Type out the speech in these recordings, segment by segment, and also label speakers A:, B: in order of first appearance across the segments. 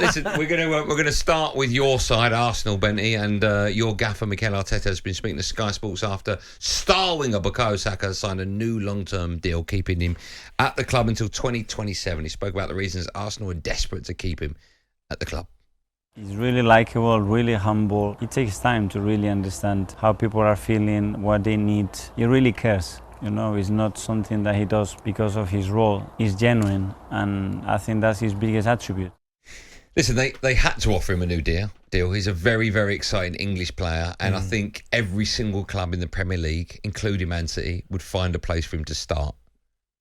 A: Listen, we're gonna start with your side, Arsenal, Benty, and your gaffer Mikel Arteta has been speaking to Sky Sports after star winger Bukayo Saka signed a new long-term deal, keeping him at the club until 2027. He spoke about the reasons Arsenal are desperate to keep him at the club.
B: He's really likable, really humble. He takes time to really understand how people are feeling, what they need. He really cares. You know, it's not something that he does because of his role. He's genuine, and I think that's his biggest attribute.
A: Listen, they had to offer him a new deal. He's a very, very exciting English player, and I think every single club in the Premier League, including Man City, would find a place for him to start.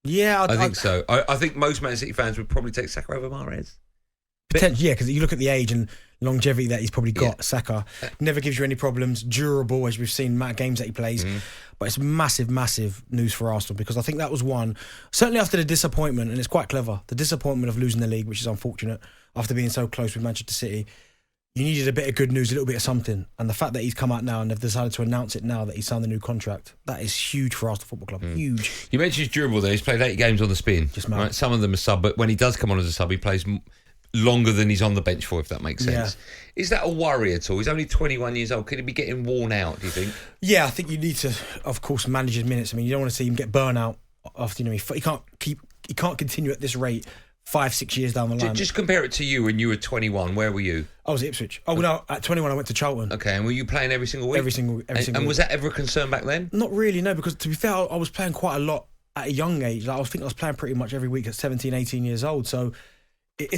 C: Yeah,
A: I think so. I think most Man City fans would probably take Saka over Mahrez.
C: Potentially, yeah, because you look at the age and longevity that he's probably got. Saka never gives you any problems, durable, as we've seen amount of games that he plays. But it's massive, massive news for Arsenal, because I think that was one, certainly after the disappointment, and it's quite clever, the disappointment of losing the league, which is unfortunate, after being so close with Manchester City. You needed a bit of good news, a little bit of something. And the fact that he's come out now and they've decided to announce it now that he's signed a new contract, that is huge for Arsenal Football Club. Huge.
A: You mentioned he's durable there. He's played 8 games on the spin.
C: Just mad.
A: Right? Some of them are sub, but when he does come on as a sub, he plays longer than he's on the bench for, if that makes sense. Yeah. Is that a worry at all? He's only 21 years old. Could he be getting worn out, do you think? Yeah,
C: I think you need to, of course, manage his minutes. I mean, you don't want to see him get burnt out after, he can't continue at this rate 5-6 years down the line.
A: Just compare it to you when you were 21. Where were you?
C: I was at Ipswich. Oh, no, at 21 I went to Charlton.
A: Okay, and were you playing every single week?
C: Every single week.
A: And was that ever a concern back then?
C: Not really, no, because to be fair, I was playing quite a lot at a young age. Like, I was playing pretty much every week at 17, 18 years old. So it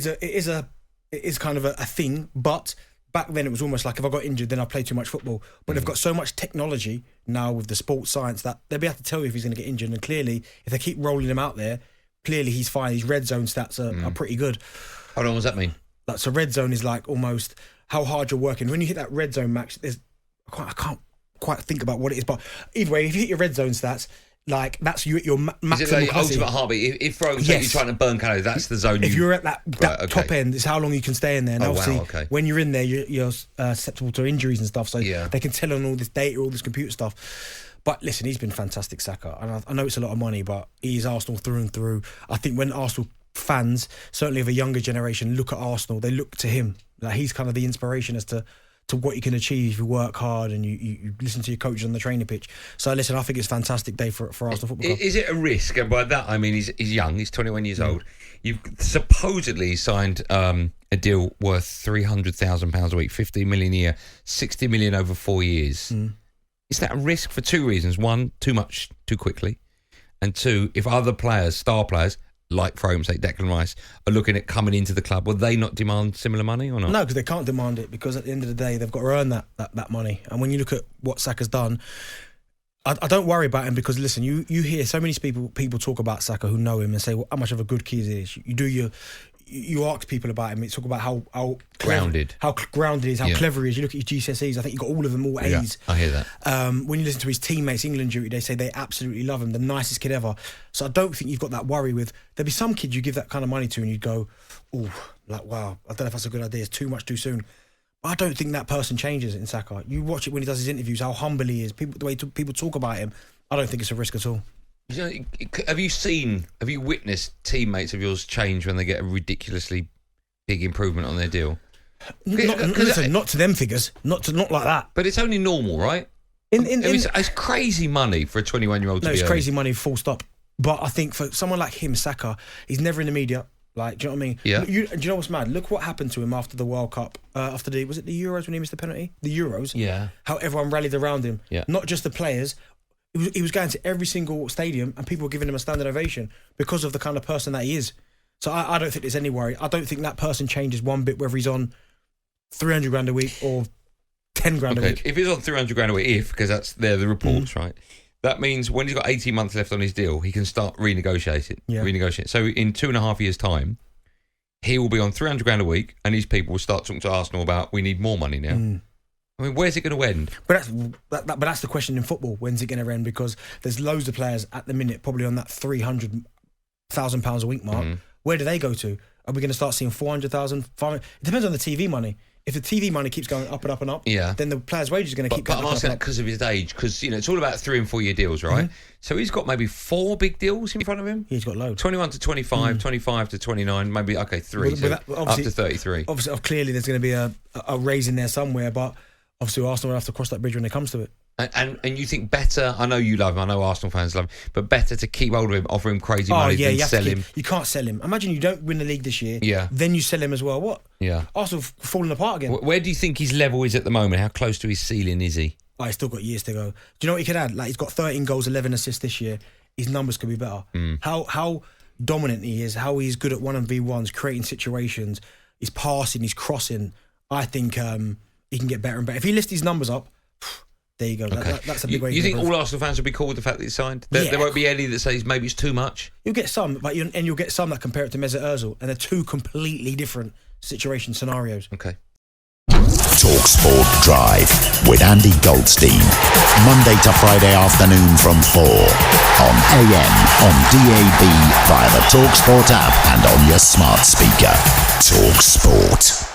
C: is kind of a thing, but back then it was almost like if I got injured, then I played too much football. But they've got so much technology now with the sports science that they'll be able to tell you if he's going to get injured. And clearly, if they keep rolling him out there, clearly he's fine. His red zone stats are pretty good.
A: Hold on, what does that mean?
C: So red zone is like almost how hard you're working. When you hit that red zone max, I can't quite think about what it is, but either way, if you hit your red zone stats, like that's you at your maximum.
A: Is it like ultimate heartbeat? If throwing you're trying to burn calories, that's the zone.
C: If you're at that top end, it's how long you can stay in there. And obviously, when you're in there, you're susceptible to injuries and stuff. So they can tell on all this data, all this computer stuff. But listen, he's been fantastic, Saka. And I know it's a lot of money, but he is Arsenal through and through. I think when Arsenal fans, certainly of a younger generation, look at Arsenal, they look to him. Like, he's kind of the inspiration as to what you can achieve if you work hard and you listen to your coaches on the training pitch. So listen, I think it's a fantastic day for Arsenal Football Club.
A: Is it a risk? And by that I mean he's young, he's 21 years old. You've supposedly signed a deal worth £300,000 a week, 15 million a year, 60 million over 4 years. Is that a risk for two reasons? One, too much too quickly, and two, if other players, star players, like for argument's sake Declan Rice, are looking at coming into the club, will they not demand similar money or not?
C: No, because they can't demand it, because at the end of the day they've got to earn that money. And when you look at what Saka's done, I don't worry about him, because listen, you hear so many people talk about Saka who know him and say, well, how much of a good kid he is. You ask people about him, you talk about how
A: grounded
C: he is, how clever he is. You look at his GCSEs, I think you've got all of them, all A's.
A: I hear that.
C: When you listen to his teammates, England duty, they say they absolutely love him, the nicest kid ever. So I don't think you've got that worry with, there'll be some kids you give that kind of money to and you'd go, oh, like, wow, I don't know if that's a good idea, it's too much too soon. But I don't think that person changes in Saka. You watch it when he does his interviews, how humble he is, the way people talk about him, I don't think it's a risk at all.
A: Have you witnessed teammates of yours change when they get a ridiculously big improvement on their deal?
C: Not to them figures, not like that.
A: But it's only normal, right? It's crazy money for a 21-year-old to be
C: it's crazy money, full stop. But I think for someone like him, Saka, he's never in the media. Like, do you know what I mean?
A: Yeah.
C: Do you know what's mad? Look what happened to him after the World Cup. Was it the Euros when he missed the penalty? The Euros.
A: Yeah.
C: How everyone rallied around him.
A: Yeah.
C: Not just the players. He was going to every single stadium and people were giving him a standing ovation because of the kind of person that he is. So I don't think there's any worry. I don't think that person changes one bit, whether he's on 300 grand a week or 10 grand a week.
A: If he's on 300 grand a week, because they're the reports, right? That means when he's got 18 months left on his deal, he can start renegotiating. So in 2.5 years' time, he will be on 300 grand a week and these people will start talking to Arsenal about, we need more money now. I mean, where's it going to end?
C: But that's the question in football. When's it going to end? Because there's loads of players at the minute probably on that £300,000 a week mark. Where do they go to? Are we going to start seeing 400,000? It depends on the TV money. if the TV money keeps going up and up and up, then the players' wages are going to keep going up.
A: But I'm asking that because of his age, because it's all about 3 and 4 year deals, right? Mm-hmm. So he's got maybe 4 big deals in front of him.
C: He's got loads.
A: 21 to 25, 25 to 29, maybe 3, so up to 33.
C: Obviously, clearly there's going to be a raise in there somewhere, but obviously Arsenal will have to cross that bridge when it comes to it.
A: And you think better, I know you love him, I know Arsenal fans love him, but better to keep hold of him, offer him crazy money than sell him?
C: You can't sell him. Imagine you don't win the league this year, then you sell him as well. What?
A: Yeah.
C: Arsenal falling apart again.
A: Where do you think his level is at the moment? How close to his ceiling is he?
C: He's still got years to go. Do you know what he could add? Like, he's got 13 goals, 11 assists this year. His numbers could be better. How dominant he is, how he's good at 1v1s, creating situations, he's passing, he's crossing. I think he can get better and better. If he lifts his numbers up, there you go.
A: Okay.
C: That's a big way.
A: You think all Arsenal fans will be cool with the fact that he's signed? There won't be any that says maybe it's too much?
C: You'll get some, but you'll get some that compare it to Mesut Ozil, and they're two completely different scenarios.
A: Okay.
D: talkSPORT Drive with Andy Goldstein. Monday to Friday afternoon from 4 on AM, on DAB, via the talkSPORT app and on your smart speaker. talkSPORT.